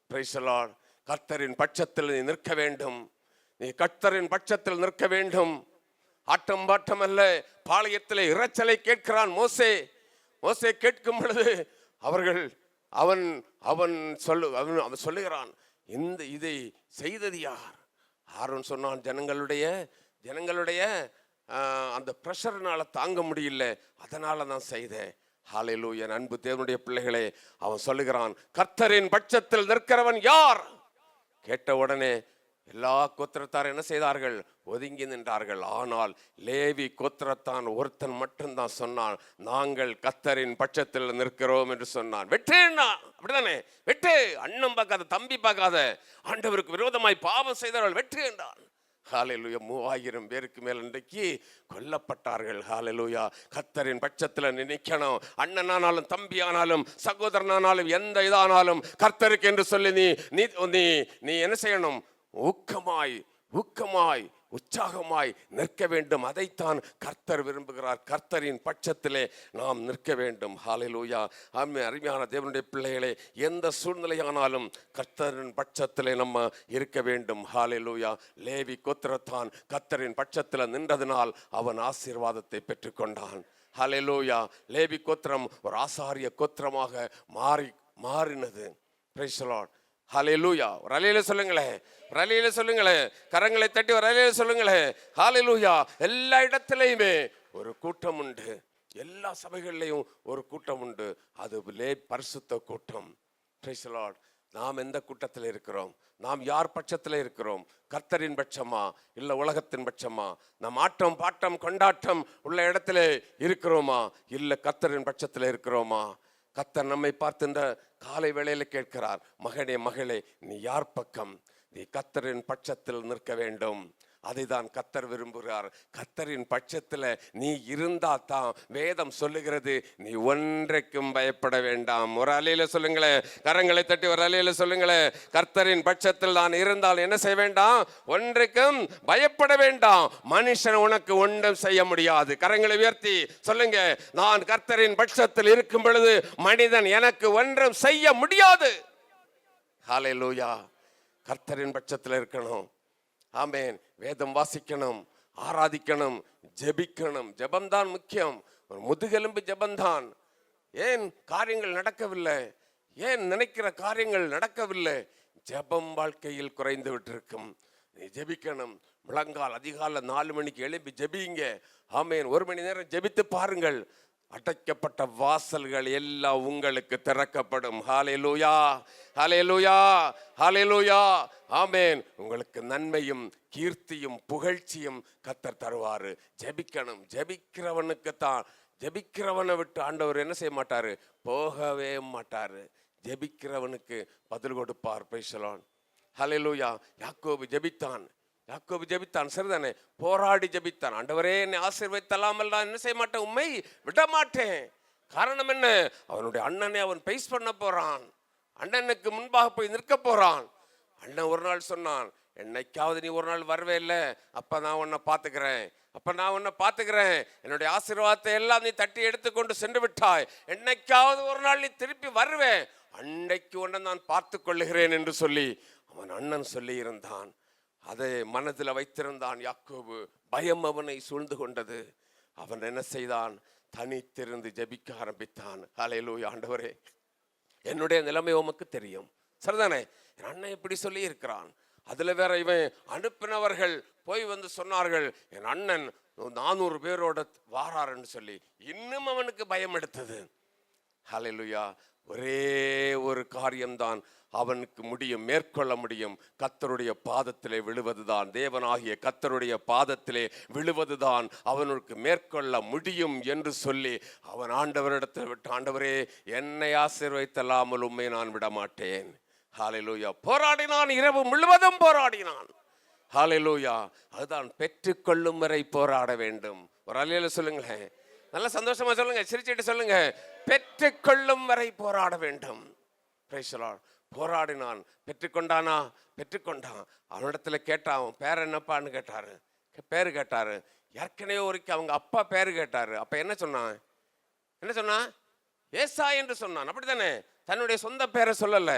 Speaker 1: Price the Lord. கர்த்தரின் பட்சத்தில் நீ நிற்க வேண்டும். நீ கர்த்தரின் பட்சத்தில் நிற்க வேண்டும். ஆட்டம் பாட்டம் அல்ல. பாளையத்திலே இரைச்சலை கேட்கிறான் மோசே. கேட்கும் பொழுது அவன் சொல்லுகிறான், இதை செய்தது யார்? ஆரோன் சொன்னான், ஜனங்களுடைய அந்த பிரஷர்னால தாங்க முடியல, அதனால நான் செய்தேன். ஹல்லேலூயா. அன்பு தேவனுடைய பிள்ளைகளே, அவன் சொல்லுகிறான், கர்த்தரின் பட்சத்தில் நிற்கிறவன் யார்? கேட்ட உடனே எல்லா கோத்திரத்தார் என்ன செய்தார்கள்? ஒதுங்கி நின்றார்கள். ஆனால் லேவி கோத்திரத்தான் ஒருத்தன் மட்டும்தான் சொன்னான், நாங்கள் கர்த்தரின் பட்சத்தில் நிற்கிறோம் என்று சொன்னான். வெற்றினா அப்படிதானே? வெற்றி. அண்ணன் பார்க்காத, தம்பி பார்க்காத, ஆண்டவருக்கு விரோதமாய் பாவம் செய்தவர்கள் வெற்றி என்றான். ஹல்லேலூயா. 3000 பேருக்கு மேல் இன்றைக்கு கொல்லப்பட்டார்கள். ஹல்லேலூயா. கர்த்தரின் பட்சத்தில் நினைக்கணும். அண்ணனானாலும், தம்பி ஆனாலும், சகோதரனானாலும், எந்த இதானாலும் கர்த்தருக்கு என்று சொல்லி நீ என்ன செய்யணும்? ஊக்கமாய் உற்சாகமாய் நிற்க வேண்டும். அதைத்தான் கர்த்தர் விரும்புகிறார். கர்த்தரின் பட்சத்திலே நாம் நிற்க வேண்டும். ஹல்லேலூயா. அருமையான தேவனுடைய பிள்ளைகளே, எந்த சூழ்நிலையானாலும் கர்த்தரின் பட்சத்திலே நம்ம இருக்க வேண்டும். ஹல்லேலூயா. லேவி கோத்திரத்தான் கர்த்தரின் பட்சத்தில் நின்றதினால் அவன் ஆசீர்வாதத்தை பெற்றுக்கொண்டான். ஹல்லேலூயா. லேவி கோத்திரம் ஒரு ஆசாரிய கோத்திரமாக மாறினது. Praise the Lord. ஹல்லேலூயா. ஒரு அல்லேலூயா சொல்லுங்களேன். ஒரு அல்லேலூயா சொல்லுங்களேன். கரங்களை தட்டி ஒரு அல்லேலூயா சொல்லுங்களேன். ஹல்லேலூயா. எல்லா இடத்திலையுமே ஒரு கூட்டம் உண்டு. எல்லா சபைகளிலையும் ஒரு கூட்டம் உண்டு. அது பரிசுத்த கூட்டம். Price the Lord. நாம் எந்த கூட்டத்தில் இருக்கிறோம்? நாம் யார் பட்சத்தில் இருக்கிறோம்? கர்த்தரின் பட்சமா இல்ல உலகத்தின் பட்சமா? நம் ஆட்டம் பாட்டம் கொண்டாட்டம் உள்ள இடத்துல இருக்கிறோமா இல்ல கர்த்தரின் பட்சத்தில் இருக்கிறோமா? கர்த்தர் நம்மை பார்த்து இந்த காலை வேளையில கேட்கிறார், மகனே மகளே, நீ யார் பக்கம்? நீ கர்த்தரின் பட்சத்தில் நிற்க வேண்டும். அதை தான் கர்த்தர் விரும்புகிறார். கர்த்தரின் பட்சத்தில் நீ இருந்தா தான் வேதம் சொல்லுகிறது, நீ ஒன்றைக்கும் பயப்பட வேண்டாம். ஒரு அலையில சொல்லுங்களேன், கரங்களை தட்டி ஒரு அலையில சொல்லுங்களேன், கர்த்தரின் பட்சத்தில் நான் இருந்தால் என்ன செய்ய வேண்டாம்? ஒன்றைக்கும் பயப்பட வேண்டாம். மனுஷன் உனக்கு ஒன்றும் செய்ய முடியாது. கரங்களை உயர்த்தி சொல்லுங்க, நான் கர்த்தரின் பட்சத்தில் இருக்கும் பொழுது மனிதன் எனக்கு ஒன்றும் செய்ய முடியாது. ஹல்லேலூயா. கர்த்தரின் பட்சத்தில் இருக்கணும். ஆமென். வேதம் வாசிக்கணும், ஆராதிக்கணும், ஜெபிக்கணும். ஜெபம்தான் முக்கியம். ஒரு முதுகெலும்பு ஜெபம்தான். ஏன் காரியங்கள் நடக்கவில்லை? ஏன் நினைக்கிற காரியங்கள் நடக்கவில்லை? ஜெபம் வாழ்க்கையில் குறைந்து விட்டிருக்கும். நீ ஜெபிக்கணும். முழங்கால் அதிகாலை 4 மணிக்கு எழுப்பி ஜெபிங்க. ஆமென். 1 மணி நேரம் ஜெபித்து பாருங்கள். அடைக்கப்பட்ட வாசல்கள் எல்லாம் உங்களுக்கு திறக்கப்படும். ஹல்லேலூயா, ஹல்லேலூயா, ஹல்லேலூயா. ஆமென். உங்களுக்கு நன்மையும் கீர்த்தியும் புகழ்ச்சியும் கர்த்தர் தருவாரு. ஜெபிக்கணும். ஜெபிக்கிறவனுக்கு தான், ஜெபிக்கிறவனை விட்டு ஆண்டவர் என்ன செய்ய மாட்டாரு? போகவே மாட்டாரு. ஜெபிக்கிறவனுக்கு பதில் கொடுப்பார். Praise the Lord. ஹல்லேலூயா. யாக்கோபு ஜெபித்தான். யாக்கோபு ஜெபித்தான், சரிதானே? போராடி ஜெபித்தான். ஆண்டவரே, என்னை ஆசீர்வதித்தலாமல் நான் என்ன செய்ய மாட்டேன், உம்மை விட மாட்டேன். காரணம் என்ன? அவனுடைய அண்ணனை அவன் பேஸ் பண்ண போறான். அண்ணனுக்கு முன்பாக போய் நிற்க போறான். அண்ணன் ஒரு நாள் சொன்னான், என்னைக்காவது நீ ஒரு நாள் வரவே இல்லை, அப்ப நான் உன்னை பார்த்துக்கிறேன், அப்ப நான் உன்னை பார்த்துக்கிறேன். என்னுடைய ஆசீர்வாதத்தை எல்லாம் நீ தட்டி எடுத்துக்கொண்டு சென்று விட்டாய். என்னைக்காவது ஒரு நாள் நீ திருப்பி வருவேன், அன்னைக்கு உன்னை நான் பார்த்து கொள்ளுகிறேன் என்று சொல்லி அவன் அண்ணன் சொல்லி இருந்தான். அதை மனதில் வைத்திருந்தான் யாக்கோபு. பயம் அவனை சூழ்ந்து கொண்டது. அவன் என்ன செய்தான்? தனித்திருந்து ஜெபிக்க ஆரம்பித்தான். ஹல்லேலூயா. ஆண்டவரே, என்னுடைய நிலைமை உமக்கு தெரியும், சரிதானே? என் அண்ணன் இப்படி சொல்லி இருக்கிறான். அதுல வேற இவன் அனுப்பினவர்கள் போய் வந்து சொன்னார்கள், என் அண்ணன் 400 பேரோட வாராருன்னு சொல்லி. இன்னும் அவனுக்கு பயம் எடுத்தது. ஹல்லேலூயா. ஒரே ஒரு காரியம்தான் அவனுக்கு முடியும், மேற்கொள்ள முடியும். கர்த்தருடைய பாதத்திலே விழுவதுதான், தேவனாகிய கர்த்தருடைய பாதத்திலே விழுவதுதான் அவனுக்கு மேற்கொள்ள முடியும் என்று சொல்லி அவன் ஆண்டவரிடத்தில் விட்டு, ஆண்டவரே, என்னை ஆசீர்வதித்தல்லாமல் உம்மை நான் விட மாட்டேன். ஹல்லேலூயா. போராடினான், இரவு முழுவதும் போராடினான். ஹல்லேலூயா. அதுதான் பெற்றுக்கொள்ளும் வரை போராட வேண்டும். ஒரு அல்லேலூயா சொல்லுங்களேன். நல்ல சந்தோஷமா சொல்லுங்க, சிரிச்சிட்டு சொல்லுங்க, பெற்றுக்கொள்ளும் வரை போராட வேண்டும். Praise the Lord. போராடினான். பெற்றுக்கொண்டானா? பெற்றுக்கொண்டான். அவனிடத்துல கேட்டான், அவன் பேர் என்னப்பான்னு கேட்டாரு. பேரு கேட்டாரு. ஏற்கனவே ஒருக்கி அவங்க அப்பா பேரு கேட்டாரு. அப்ப என்ன சொன்னான்? என்ன சொன்னான்? ஏசா என்று சொன்னான். அப்படித்தானே? தன்னுடைய சொந்த பேரை சொல்லல,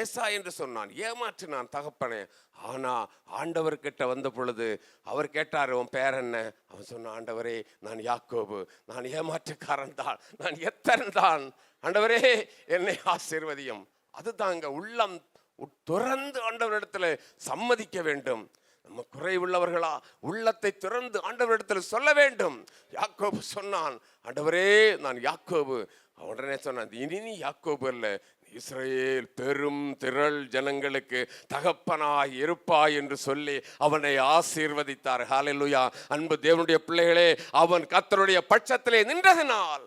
Speaker 1: ஏசா என்று சொன்னான். ஏமாற்றினான் தகப்பனே. ஆனா ஆண்டவர்கிட்ட வந்த பொழுது அவர் கேட்டாரு, உன் பேர் என்ன? அவன் சொன்னான், ஆண்டவரே, நான் யாக்கோபு, நான் ஏமாற்றுக்காரன் தான், நான் எத்தன் தான், ஆண்டவரே என்னை ஆசீர்வதியும். அதுதாங்க உள்ளம் துறந்து ஆண்டவரிடத்துல சம்மதிக்க வேண்டும். நம்ம குறைவுள்ளவர்களா உள்ளத்தை திறந்து ஆண்டவரிடத்தில் சொல்ல வேண்டும். யாக்கோபு சொன்னான், ஆண்டவரே நான் யாக்கோபு. உடனே சொன்னான், இனி நீ யாக்கோபு அல்ல, இஸ்ரவேல் பெரும் திரள் ஜனங்களுக்கு தகப்பனாய் இருப்பாய் என்று சொல்லி அவனை ஆசீர்வதித்தார். ஹல்லேலூயா. அன்பு தேவனுடைய பிள்ளைகளே, அவன் கர்த்தருடைய பட்சத்திலே நின்றதினால்,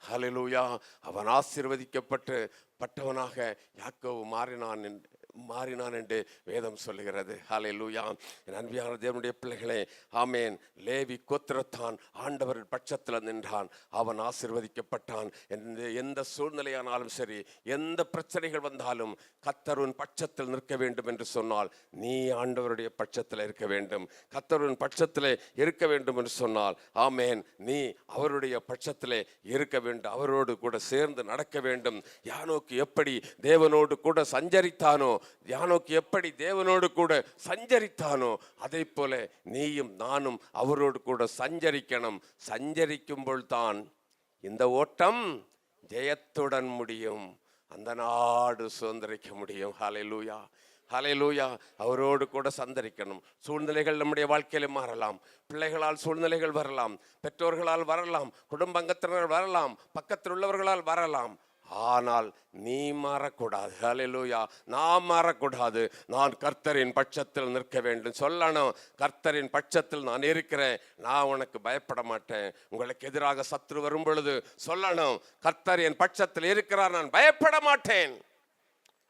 Speaker 1: ஹல்லேலூயா, அவன் ஆசீர்வதிக்கப்பட்டு பட்டவனாக யாக்கோபு மாறினான் என்று வேதம் சொல்லுகிறது. ஹல்லேலூயா. என் அன்பியான தேவனுடைய பிள்ளைகளே, ஆமேன். லேவி கோத்திரத்தான் ஆண்டவர் பட்சத்தில் நின்றான். அவன் ஆசீர்வதிக்கப்பட்டான். எந்த சூழ்நிலையானாலும் சரி, எந்த பிரச்சனைகள் வந்தாலும் கர்த்தரின் பட்சத்தில் நிற்க வேண்டும் என்று சொன்னால் நீ ஆண்டவருடைய பட்சத்தில் இருக்க வேண்டும். கர்த்தரின் பட்சத்தில் இருக்க வேண்டும் என்று சொன்னால், ஆமேன், நீ அவருடைய பட்சத்தில் இருக்க வேண்டும். அவரோடு கூட சேர்ந்து நடக்க வேண்டும். யானோக்கு எப்படி தேவனோடு கூட சஞ்சரித்தானோ, யானோக்கு எப்படி தேவனோடு கூட சஞ்சரித்தானோ, அதை போல நீயும் நானும் அவரோடு கூட சஞ்சரிக்கணும். சஞ்சரிக்கும்போது தான் இந்த ஓட்டம் ஜெயத்துடன் முடியும், அந்த நாடு சுதந்திரிக்க முடியும். ஹல்லேலூயா, ஹல்லேலூயா. அவரோடு கூட சந்தரிக்கணும். சூழ்நிலைகள் நம்முடைய வாழ்க்கையில மாறலாம். பிள்ளைகளால் சூழ்நிலைகள் வரலாம், பெற்றோர்களால் வரலாம், குடும்பங்கத்தினர் வரலாம், பக்கத்தில் உள்ளவர்களால் வரலாம். ஆனால் நீ மாறக்கூடாது. ஹல்லேலூயா. நான் மாறக்கூடாது. நான் கர்த்தரின் பட்சத்தில் நிற்க வேண்டும். சொல்லணும், கர்த்தரின் பட்சத்தில் நான் இருக்கிறேன், நான் உனக்கு பயப்பட மாட்டேன். உங்களுக்கு எதிராக சத்துரு வரும் பொழுது சொல்லணும், கர்த்தர் என் பட்சத்தில் இருக்கிறார், நான் பயப்பட மாட்டேன்.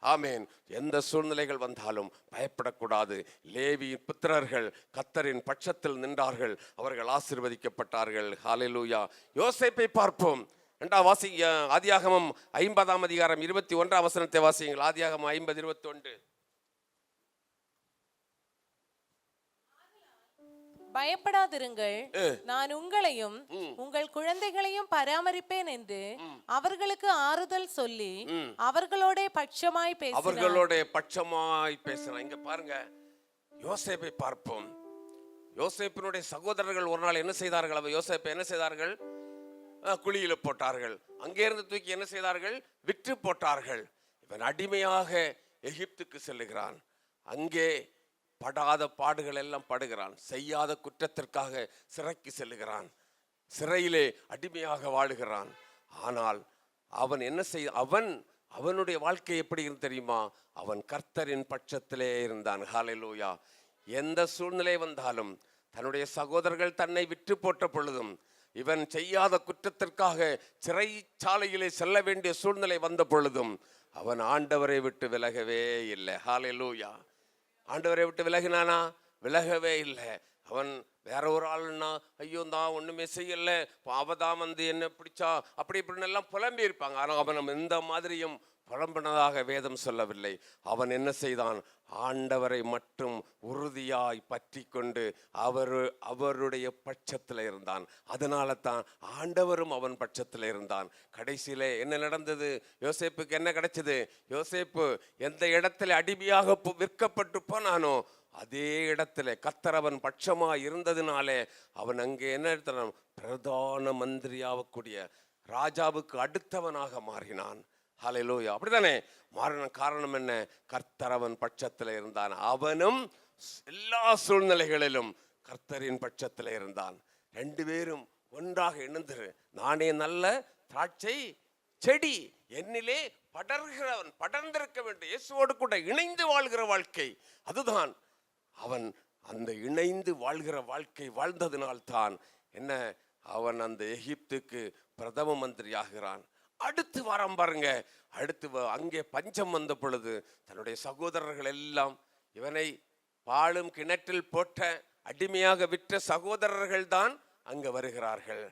Speaker 1: ஆமேன். எந்த சூழ்நிலைகள் வந்தாலும் பயப்படக்கூடாது. லேவியின் புத்திரர்கள் கர்த்தரின் பட்சத்தில் நின்றார்கள், அவர்கள் ஆசீர்வதிக்கப்பட்டார்கள். ஹல்லேலூயா. யோசேப்பை பார்ப்போம். ஆதியாகமம் 50 அதிகாரம் 21 வசனத்தை வாசியுங்கள். ஆதியாகமம் 50:21.
Speaker 3: பயப்படாதிருங்கள், நான் உங்களையும் உங்கள் குழந்தைகளையும் பராமரிப்பேன் என்று அவர்களுக்கு ஆறுதல் சொல்லி அவர்களோட பட்சமாய்
Speaker 1: பேசுறான். இங்க பாருங்க, யோசேப்பை பார்ப்போம். யோசேப்பினுடைய சகோதரர்கள் ஒரு நாள் என்ன செய்தார்கள்? அவ யோசேப்பை என்ன செய்தார்கள்? குழியில போட்டார்கள். அங்கே இருந்து தூக்கி என்ன செய்தார்கள்? விற்று போட்டார்கள். இவன் அடிமையாக எகிப்துக்கு செல்லுகிறான். அங்கே படாத பாடுகள் எல்லாம் படுகிறான். செய்யாத குற்றத்திற்காக சிறைக்கு செல்லுகிறான். சிறையிலே அடிமையாக வாழுகிறான். ஆனால் அவன் என்ன அவனுடைய வாழ்க்கை எப்படி இருந்து தெரியுமா? அவன் கர்த்தரின் பட்சத்திலே இருந்தான். ஹல்லேலூயா. எந்த சூழ்நிலை வந்தாலும், தன்னுடைய சகோதரர்கள் தன்னை விற்று போட்ட பொழுதும், இவன் செய்யாத குற்றத்திற்காக சிறைச்சாலையிலே செல்ல வேண்டிய சூழ்நிலை வந்த பொழுதும் அவன் ஆண்டவரை விட்டு விலகவே இல்லை. ஹல்லேலூயா. ஆண்டவரை விட்டு விலகினானா? விலகவே இல்லை. அவன் வேற ஒரு ஆளுன்னா, ஐயோ நான் ஒண்ணுமே செய்யல, அவதான் என்ன பிடிச்சா, அப்படி இப்படின்னு எல்லாம் புலம்பி இருப்பாங்க. ஆனால் அவன் எந்த மாதிரியும் புலம்பினதாக வேதம் சொல்லவில்லை. அவன் என்ன செய்தான்? ஆண்டவரை மட்டும் உறுதியாய் பற்றி கொண்டு அவருடைய பட்சத்தில் இருந்தான். அதனால தான் ஆண்டவரும் அவன் பட்சத்தில் இருந்தான். கடைசியில என்ன நடந்தது? யோசேப்புக்கு என்ன கிடைச்சது? யோசேப்பு எந்த இடத்துல அடிமையாக விற்கப்பட்டு போனானோ அதே இடத்துல கர்த்தர் அவன் பட்சமா இருந்ததுனாலே அவன் அங்கே என்ன எடுத்தான்? பிரதான மந்திரியாகக்கூடிய ராஜாவுக்கு அடுத்தவனாக மாறினான். ஹல்லேலூயா. அப்படித்தானே மாறின காரணம் என்ன? கர்த்தர் அவன் பட்சத்தில் இருந்தான். அவனும் எல்லா சூழ்நிலைகளிலும் கர்த்தரின் பட்சத்தில் இருந்தான். ரெண்டு பேரும் ஒன்றாக இணைந்து, நானே நல்ல திராட்சை செடி, என்னிலே படர்கிறவன், படர்ந்திருக்க வேண்டும். இயேசுவோடு கூட இணைந்து வாழ்கிற வாழ்க்கை, அதுதான் அவன். அந்த இணைந்து வாழ்கிற வாழ்க்கை வாழ்ந்ததினால்தான் என்ன, அவன் அந்த எகிப்துக்கு பிரதம மந்திரி ஆகிறான். அடுத்து வாரம் பாருங்க, அடுத்து அங்கே பஞ்சம் வந்த பொழுது தன்னுடைய சகோதரர்கள் எல்லாம் இவனை பாழும் கிணற்றில் போட்ட அடிமையாக விற்ற சகோதரர்கள் தான் அங்க வருகிறார்கள்.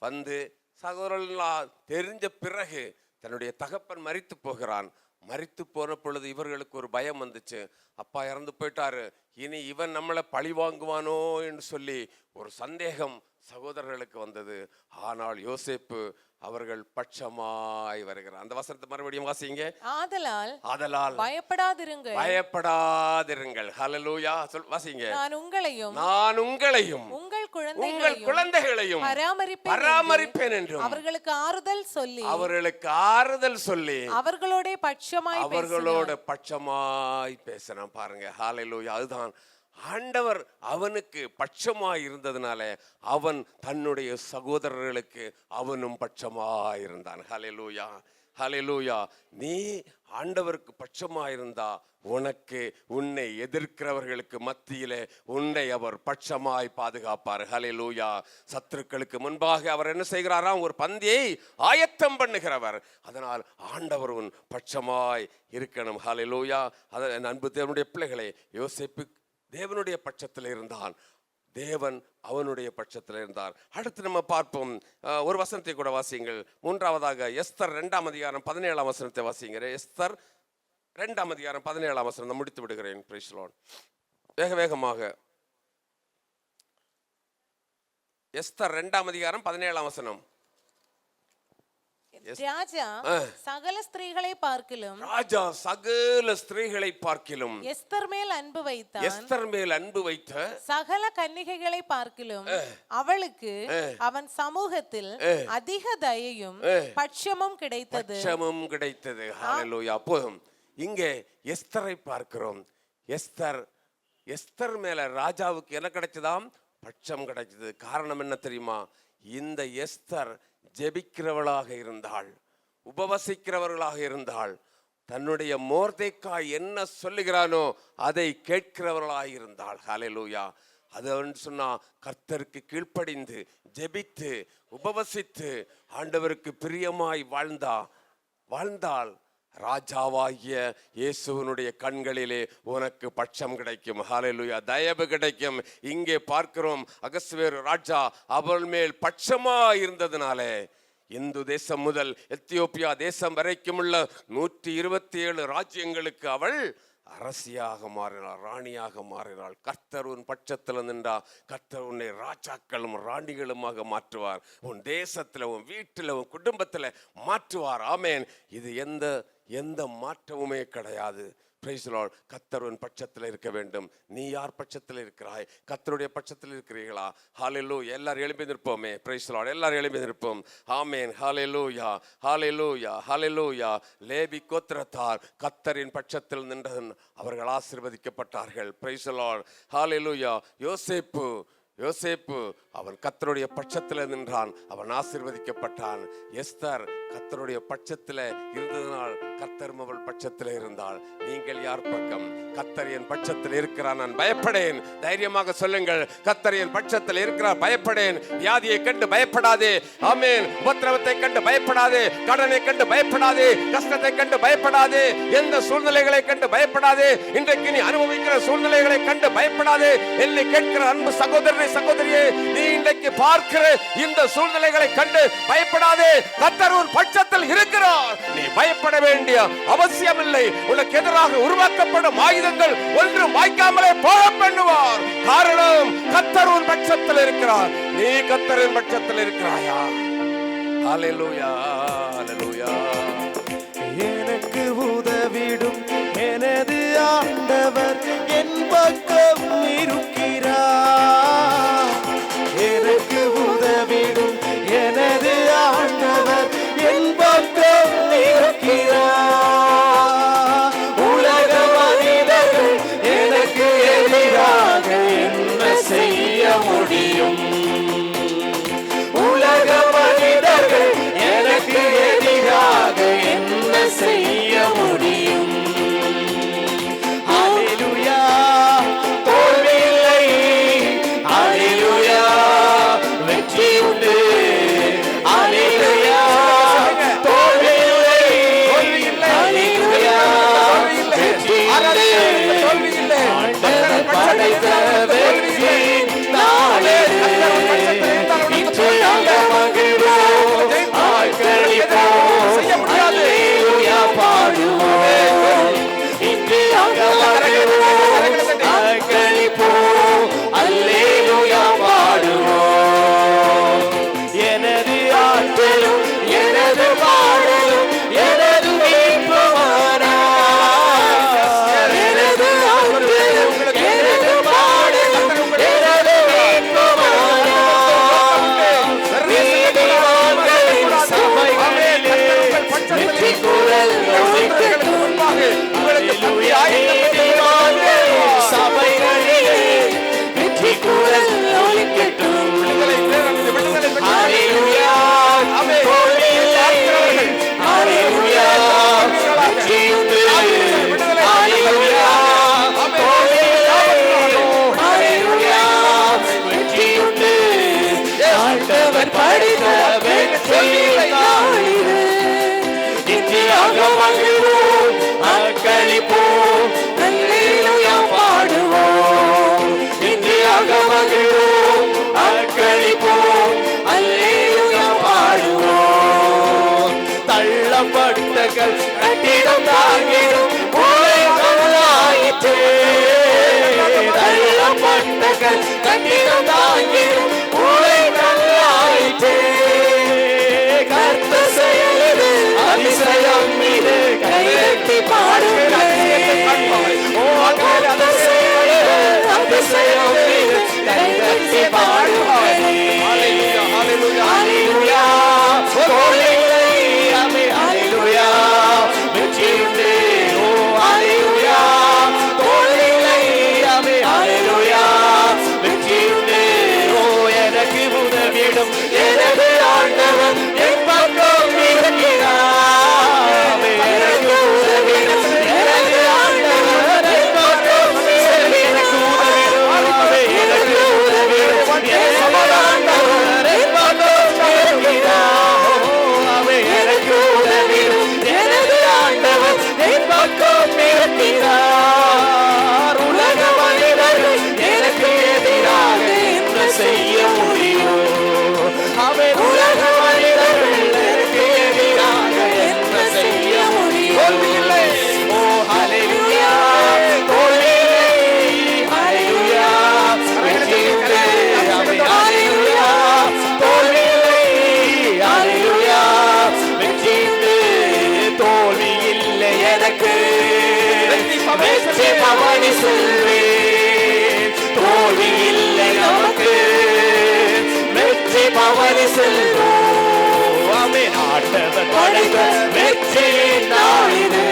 Speaker 1: வந்து சகோதரர்கள் தெரிஞ்ச பிறகு தன்னுடைய தகப்பன் மரித்து போகிறான். மரித்து போன பொழுது இவர்களுக்கு ஒரு பயம் வந்துச்சு. அப்பா இறந்து போயிட்டாரு, இனி இவன் நம்மளை பழி வாங்குவானோ என்று சொல்லி ஒரு சந்தேகம் சகோதரர்களுக்கு வந்தது. ஆனால் யோசேப்பு அவர்கள் பட்சமாய் வருகிறார். அந்த வசனத்தை மறுபடியும் வாசிங்க. ஆதலால் பயப்படாதிருங்கள். ஹல்லேலூயா. வாசிங்க.
Speaker 3: நான்
Speaker 1: உங்களையும்
Speaker 3: உங்கள்
Speaker 1: குழந்தைகளையும் பராமரிப்பேன் என்றும்
Speaker 3: அவர்களுக்கு
Speaker 1: ஆறுதல் சொல்லி
Speaker 3: அவர்களோட
Speaker 1: பட்சமாய் பேசினான். பாருங்க, ஹல்லேலூயா. அதுதான் ஆண்டவர் அவனுக்கு பட்சமாய் இருந்ததுனால அவன் தன்னுடைய சகோதரர்களுக்கு அவனும் பட்சமாய் இருந்தான். ஹல்லேலூயா, ஹல்லேலூயா. நீ ஆண்டவருக்கு பட்சமாய் இருந்தா உனக்கு உன்னை எதிர்க்கிறவர்களுக்கு மத்தியிலே உன்னை அவர் பட்சமாய் பாதுகாப்பார். ஹல்லேலூயா. சத்துருக்களுக்கு முன்பாக அவர் என்ன செய்கிறாராம்? ஒரு பந்தியை ஆயத்தம் பண்ணுகிறவர். அதனால் ஆண்டவர் உன் பட்சமாய் இருக்கணும். ஹல்லேலூயா. அன்பு தேவனுடைய பிள்ளைகளே, யோசேப்பு தேவனுடைய பட்சத்தில் இருந்தான், தேவன் அவனுடைய பட்சத்தில் இருந்தார். அடுத்து நம்ம பார்ப்போம், ஒரு வசனத்தை கூட வாசியுங்கள். மூன்றாவதாக எஸ்தர் 2 அதிகாரம் 17 வசனத்தை வாசிங்க. எஸ்தர் 2 அதிகாரம் 17 வசனம் முடித்து விடுகிறேன். Price the Lord. வேகமாக எஸ்தர் 2 அதிகாரம் 17 வசனம்.
Speaker 3: ராஜா சகல ஸ்திரீகளை பார்க்கிலும்
Speaker 1: எஸ்தர் மேல் அன்பு வைத்த
Speaker 3: சகல கன்னிகைகளை பார்க்கிலும் அவளுக்கு அவன் சமூகத்தில் அதிக தயையும் பட்சமும் கிடைத்தது.
Speaker 1: ஹல்லேலூயா. அப்போதும் இங்கே எஸ்தரை பார்க்கிறோம். எஸ்தர் மேல ராஜாவுக்கு என்ன கிடைச்சதாம்? பட்சம் கிடைச்சது. காரணம் என்ன தெரியுமா? இந்த எஸ்தர் ஜெபிக்கிறவளாக இருந்தாள், உபவசிக்கிறவர்களாக இருந்தால், தன்னுடைய மோர்தேக்காய் என்ன சொல்லுகிறானோ அதை கேட்கிறவர்களாக இருந்தால், ஹல்லேலூயா, அது சொன்னா கர்த்தருக்கு கீழ்ப்படிந்து ஜெபித்து உபவசித்து ஆண்டவருக்கு பிரியமாய் வாழ்ந்தால் ராஜாவாகிய இயேசுவினுடைய கண்களிலே உனக்கு பட்சம் கிடைக்கும். ஹல்லேலூயா, தயவு கிடைக்கும். இங்கே பார்க்கிறோம், அகஸ்வேரு ராஜா அவள் மேல் பட்சமா இருந்ததுனாலே இந்து தேசம் முதல் எத்தியோப்பியா தேசம் வரைக்கும் உள்ள 127 ராஜ்யங்களுக்கு அவள் அரசியாக மாறினாள், ராணியாக மாறினாள். கர்த்தர் உன் பட்சத்தில் நின்றா, கர்த்தர் உன்னை ராஜாக்களும் ராணிகளுமாக மாற்றுவார். உன் தேசத்துல, உன் வீட்டுல, உன் குடும்பத்துல மாற்றுவார். ஆமேன். இது எந்த மாற்றமுமே கிடையாது. Price the Lord. கர்த்தர் உன் பட்சத்தில் இருக்க வேண்டும். நீ யார் பட்சத்தில் இருக்கிறாய்? கர்த்தருடைய பட்சத்தில் இருக்கிறீர்களா? ஹல்லேலூயா. எல்லாரும் எழும்பி நிற்போமே. Price the Lord. எல்லாரும் எழும்பி நிற்போம். ஆமென். ஹல்லேலூயா, ஹல்லேலூயா, ஹல்லேலூயா. லேவி கோத்திரத்தார் கர்த்தரின் பட்சத்தில் நின்று அவர்கள் ஆசீர்வதிக்கப்பட்டார்கள். Price the Lord. ஹல்லேலூயா. யோசேப்பு அவன் கர்த்தருடைய பட்சத்தில் நின்றான், அவன் ஆசீர்வதிக்கப்பட்டான். எஸ்தர் கர்த்தருடைய பட்சத்தில் இருந்ததனால் கர்த்தர் அவள் பட்சத்தில் இருந்தாள். நீங்கள் யார் பக்கம்? கர்த்தர் என் பட்சத்தில் இருக்கிறார், நான் பயப்படேன். தைரியமாக சொல்லுங்கள், கர்த்தர் என் பட்சத்தில் இருக்கிறார், பயப்படேன். வியாதியை கண்டு பயப்படாதே. ஆமென். உபத்திரவத்தை கண்டு பயப்படாதே. கடனை கண்டு பயப்படாதே. கஷ்டத்தை கண்டு பயப்படாதே. எந்த சூழ்நிலைகளை கண்டு பயப்படாதே. இன்றைக்கு நீ அனுபவிக்கிற சூழ்நிலைகளை கண்டு பயப்படாதே. என்னை கேட்கிற அன்பு சகோதரனே, சகோதரியே, நீ இன்றைக்கு பார்க்கிற இந்த சூழ்நிலைகளை கண்டு பயப்படாதே. கர்த்தர் உன் பட்சத்தில் இருக்கிறார். நீ பயப்பட வேண்டிய அவசியமில்லை. உனக்கு எதிராக உருவாக்கப்படும் ஆயுதங்கள் ஒன்றும் வாய்க்காமலே போக பண்ணுவார். காரணம், கர்த்தர் உன் பட்சத்தில் இருக்கிறார். நீ கர்த்தரின் பட்சத்தில் இருக்கிறாயா? ஹல்லேலூயா, ஹல்லேலூயா.
Speaker 4: எனக்கு உதவிடும் எனது ஆண்டவர் என் பக்கம் இருக்கிறார். எனக்கு உதவிடும் எனது ஆண்டவர் என் பக்கம் இருக்கிறார். உலக மனிதர்கள் எனக்கு எதிராக என்ன செய்ய முடியும்? உலக மனிதர்கள் எனக்கு எதிராக என்ன செய்ய முடியும்? ஹல்லேலூயா, தோல்வி இல்லை. ஹல்லேலூயா, வெற்றி உண்டு. ஹல்லேலூயா, தோல்வி இல்லை. ஹல்லேலூயா, வெற்றி உண்டு. ஆண்டவர் படைத்த வெற்றி நாளே. இன்று நாங்கள் மகிழ்வோம், ஆர்ப்பரிப்போம், அல்லேலூயா பாடுவோம். இன்று நாங்கள் மகிழ்வோம், ஆர்ப்பரிப்போம், அல்லேலூயா பாடுவோம். எனது ஆற்றலும் எனது பாடலும் எனது மீட்புமானார். எனது ஆற்றலும் எனது பாடலும் எனது மீட்புமானார். நீதிமான்களின் சபைகளிலே வெற்றி குரல் ஒலிக்கட்டும். ஹல்லேலூயா. நீதிமான்களின் சபைகளிலே வெற்றி குரல் ஒலிக்கட்டும். ஹல்லேலூயா, தோல்வி இல்லை. ஹல்லேலூயா, வெற்றி உண்டு. ஹல்லேலூயா, தோல்வி இல்லை. ஹல்லேலூயா, வெற்றி உண்டு. ஆண்டவர் படைத்த வெற்றி நாளிது. நித்தியாக மகிழ்வோம், அக்களிப்போம், அல்லேலூயா பாடுவோம். நித்தியாக மகிழ்வோம், அக்களிப்போம், அல்லேலூயா பாடுவோம். தள்ளப்பட்ட கட்டிடம் தாங்கிடும் உலகமாயிற்றே. தள்ளப்பட்ட கட்டிடம் தாங்கிடும் உலகமாயிற்றே. கர்த்தர் செயலிது அதிசயம் இது, கையெட்டி பாடுங்கள். கர்த்தர் செயலிது அதிசயம் இது, கையெட்டி பாடுங்கள். ஹல்லேலூயா, ஹல்லேலூயா, ஹல்லேலூயா. தோல்வி இல்லை. ஆமென். ஹல்லேலூயா, வெற்றி உண்டு. ஓ ஹல்லேலூயா, தோல்வி இல்லை. ஆமென். ஹல்லேலூயா, வெற்றி உண்டு. ஓ எனக்கு உதவிடும் எனது ஆண்டவர் என் பக்கம் இருக்கிறார். செல்வேன், தோல்வி இல்லை நமக்கு, வெற்றி பவனி செல்வோம். ஆமென். ஆண்டவர் படைத்த வெற்றியின் நாளிலே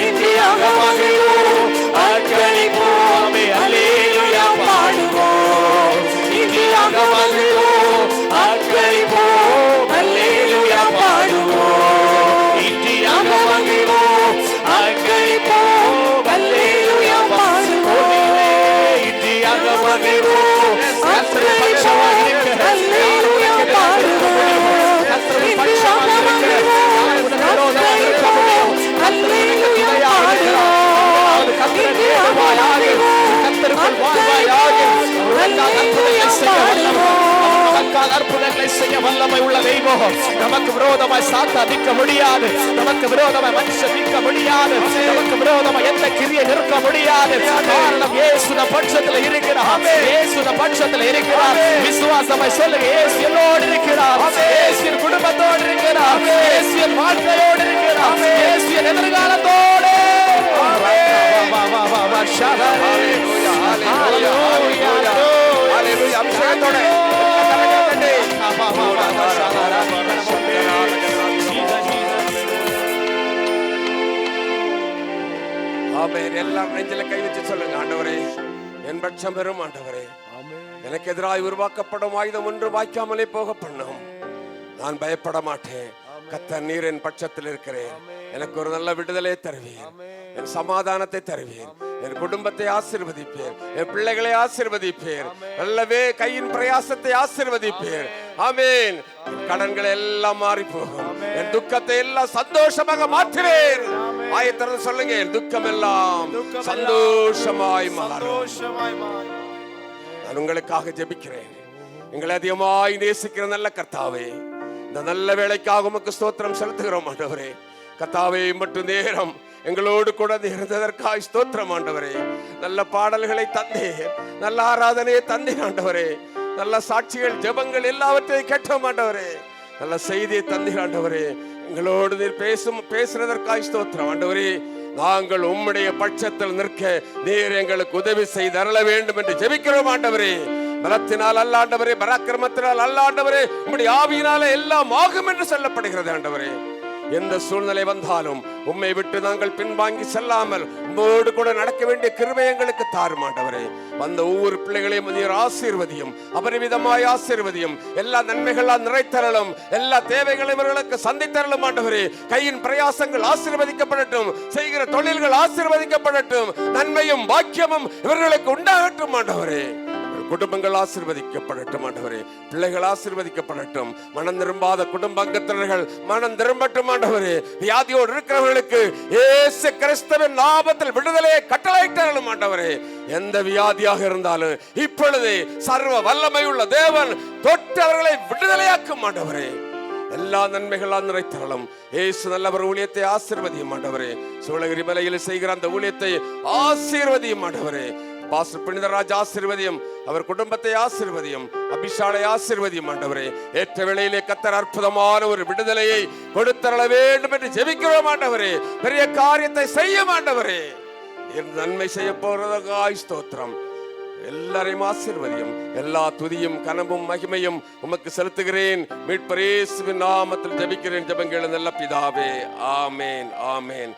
Speaker 4: இந்தியாக மகிழ்வோம், அர்ப்பணிப்போம், அல்லேலூயா பாடுவோம். இந்தியாக மகிழ்வோம், அர்ப்பணிப்போம், அல்லேலூயா பாடுவோம். இந்தியாக மகிழ்வோம், அர்ப்பணிப்போம், அல்லேலூயா பாடுவோம். இந்தியாக மகிழ்வோம், கர்த்தரின் பட்சமாக இருக்கிற அல்லேலூயா பாடுவோம். கர்த்தரின் பட்சமாக இருக்கிற விரோதமாக இருக்க முடியும். அல்லேலூயா பாடுவோம். கர்த்தருக்கு வாழ்வாயாக, கர்த்தருக்குள் வாழ்வாயாக. உனக்காக அற்புதங்களை செய்ய வல்லவர், உனக்காக அற்புதங்களை செய்ய வல்லமை உள்ள தெய்வம். நமக்கு விரோதமாய் சாத்தான் நிற்க முடியாது, நமக்கு விரோதமாய் மனுஷன் நிற்க முடியாது, நமக்கு விரோதமாய் எந்த கிரியை நிற்க முடியாது. காரணம் இயேசு நம் பட்சத்தில் இருக்கிறார், இயேசு நம் பட்சத்தில் இருக்கிறார். விசுவாசமாய் சொல்லுங்க, இயேசு என்னோடு இருக்கிறார், இயேசு என் குடும்பத்தோடு இருக்கிறார், இயேசு என் வாழ்க்கையோடு இருக்கிறார், இயேசு என் எதிர்காலத்தோடு.
Speaker 1: ஆமென். எல்லாம் நெஞ்சில கை வச்சு சொல்லுங்க, ஆண்டவரே என் பட்சம் பெறும் ஆண்டவரே, எனக்கு எதிராய் உருவாக்கப்படும் ஆயுதம் ஒன்று வாய்க்காமலே போக பண்ணும். நான் பயப்பட மாட்டேன். கர்த்தர் நீர் என் பட்சத்தில் இருக்கிறேன். எனக்கு ஒரு நல்ல விடுதலை தருவீர், என் சமாதானத்தை தருவீர், என் குடும்பத்தை ஆசீர்வதிப்பீர், என் பிள்ளைகளை ஆசீர்வதிப்பீர், நல்லவே கையின் பிரயாசத்தை ஆசீர்வதிப்பீர். ஆமென். கடன்கள் எல்லாம் மாறி போகும், என் துக்கத்தை எல்லாம் சந்தோஷமாக மாற்றுவீர். ஆயத்திறந்து சொல்லுங்க, என் துக்கம் எல்லாம் சந்தோஷமாய் மாறும். நான் உங்களுக்காக ஜெபிக்கிறேன். எங்களை அதிகமாய் நேசிக்கிற நல்ல கர்த்தாவே, இந்த நல்ல வேளைக்காக உமக்கு ஸ்தோத்திரம் செலுத்துகிறோம் ஆண்டவரே. கர்த்தாவே, மட்டும் நேரம் எங்களோடு கூட இருந்ததற்காய் ஸ்தோத்திரம் ஆண்டவரே. நல்ல பாடல்களை தந்தீர், நல்ல ஆராதனையை தந்தீர் ஆண்டவரே. நல்ல சாட்சிகள், ஜெபங்கள் எல்லாவற்றையும் கேட்டோம் ஆண்டவரே. நல்ல செய்தியை தந்தீர் ஆண்டவரே. எங்களோடு நீர் பேசுறதற்காய் ஸ்தோத்திரம் ஆண்டவரே. நாங்கள் உம்முடைய பட்சத்தில் நிற்க நீர் எங்களுக்கு உதவி செய்து அருள வேண்டும் என்று ஜெபிக்கிறோம் ஆண்டவரே. பலத்தினால் அல்ல ஆண்டவரே, பராக்கிரமத்தினால் அல்ல ஆண்டவரே, உம்முடைய ஆவியினால எல்லாம் ஆகும் என்று சொல்லப்படுகிறது ஆண்டவரே. எந்த சூழ்நிலை வந்தாலும் உம்மை விட்டு நாங்கள் பின்வாங்கி செல்லாமல் உம்மோடு கூட நடக்க வேண்டிய கிருபை எங்களுக்கு தாரும் ஆண்டவரே. வந்த ஒவ்வொரு பிள்ளைகளையும் நீர் ஆசீர்வதியும், அபரிவிதமாய் ஆசீர்வதியும். எல்லா நன்மைகளால் நிறைத்தரலும், எல்லா தேவைகளையும் இவர்களுக்கு சந்தித்தரலும் ஆண்டவரே. கையின் பிரயாசங்கள் ஆசீர்வதிக்கப்படட்டும், செய்கிற தொழில்கள் ஆசீர்வதிக்கப்படட்டும், நன்மையும் பாக்கியமும் இவர்களுக்கு உண்டாகட்டும் ஆண்டவரே. குடும்பங்கள் ஆசீர்வதிக்கப்படட்டும் ஆண்டவரே, பிள்ளைகள் ஆசீர்வதிக்கப்படட்டும். மனம் திரும்பாத குடும்ப அங்கத்தினர்கள் மனம் திரும்பட்டும் ஆண்டவரே. வியாதியோடு இருக்கிறவர்களுக்கு இயேசு கிறிஸ்துவின் நாமத்தில் விடுதலையை கட்டளையிட்டாலும் ஆண்டவரே. எந்த வியாதியாக இருந்தாலும் இப்பொழுது சர்வ வல்லமை உள்ள தேவன் தொட்டு அவர்களை விடுதலையாக்கும் ஆண்டவரே. எல்லா நன்மைகளால் நிறைத்தரலும். இயேசு நல்லவர் ஊழியத்தை ஆசீர்வதியும் ஆண்டவரே. சூளகிரி மலையில் செய்கிற அந்த ஊழியத்தை ஆசீர்வதியும் ஆண்டவரே. பாஸ்டர் புனிதராஜ் ஆசீர்வதியும், அவர் குடும்பத்தை ஆசீர்வதியும், அபிஷாலை ஆசீர்வதியும் ஆண்டவரே. ஏற்ற வேளையிலே கர்த்தர் அற்புதமான ஒரு விடுதலையை கொடுத்தரள வேண்டும் என்று ஜெபிக்கிறோம் ஆண்டவரே. பெரிய காரியத்தை செய்யும் ஆண்டவரே. நன்மை செய்ய போறதற்காய் ஸ்தோத்திரம். எல்லாரையும் ஆசீர்வதியும். எல்லா துதியும் கனமும் மகிமையும் உமக்கு செலுத்துகிறேன். மீட்பர் இயேசுவின் நாமத்தில் ஜெபிக்கிறேன். ஜெபங்கள் நல்ல பிதாவே. ஆமேன், ஆமேன்.